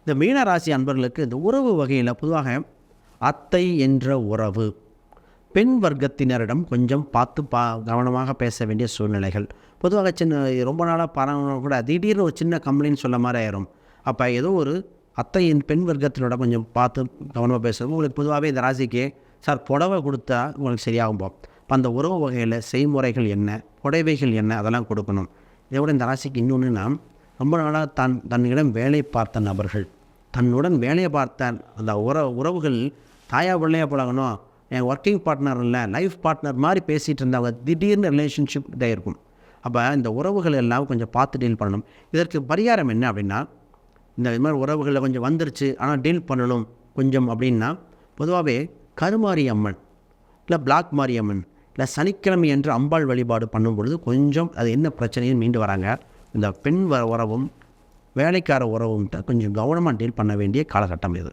இந்த மீன ராசி அன்பர்களுக்கு இந்த உறவு வகையில் பொதுவாக அத்தை என்ற உறவு பெண் வர்க்கத்தினரிடம் கொஞ்சம் பார்த்து கவனமாக பேச வேண்டிய சூழ்நிலைகள். பொதுவாக ரொம்ப நாளாக பரவ கூட திடீர்னு ஒரு சின்ன கம்ப்ளைண்ட் சொல்ல மாதிரி ஆயிரும். அப்போ ஏதோ ஒரு அத்தையின் பெண் வர்க்கத்தினோட கொஞ்சம் பார்த்து கவனமாக பேசுகிறது. உங்களுக்கு பொதுவாகவே இந்த ராசிக்கு சார் புடவை கொடுத்தா உங்களுக்கு சரியாகும் போகும். இப்போ அந்த உறவு வகையில் செய்முறைகள் என்ன, புடவைகள் என்ன, அதெல்லாம் கொடுக்கணும். இதை விட இந்த ராசிக்கு இன்னொன்றுனா, ரொம்ப நாளாக தன்னிடம் வேலை பார்த்த நபர்கள், தன்னுடன் வேலையை பார்த்த அந்த உறவுகள் தாயா பிள்ளையா பழகணும், என் ஒர்க்கிங் பார்ட்னர் இல்லை லைஃப் பார்ட்னர் மாதிரி பேசிகிட்டு இருந்தவங்க திடீர்னு ரிலேஷன்ஷிப் இதாக இருக்கும். அப்போ இந்த உறவுகள் எல்லாம் கொஞ்சம் பார்த்து டீல் பண்ணணும். இதற்கு பரிகாரம் என்ன அப்படின்னா, இந்த மாதிரி உறவுகளில் கொஞ்சம் வந்துருச்சு ஆனால் டீல் பண்ணணும் கொஞ்சம் அப்படின்னா, பொதுவாகவே கருமாரி அம்மன் இல்லை பிளாக் மாரியம்மன் இல்லை சனிக்கிழமை என்று அம்பாள் வழிபாடு பண்ணும் பொழுது கொஞ்சம் அது என்ன பிரச்சனையும் மீண்டு வராங்க. இந்த பெண் உறவும் வேலைக்கார உறவும் கொஞ்சம் கவனமாக டீல் பண்ண வேண்டிய காலகட்டம் இது.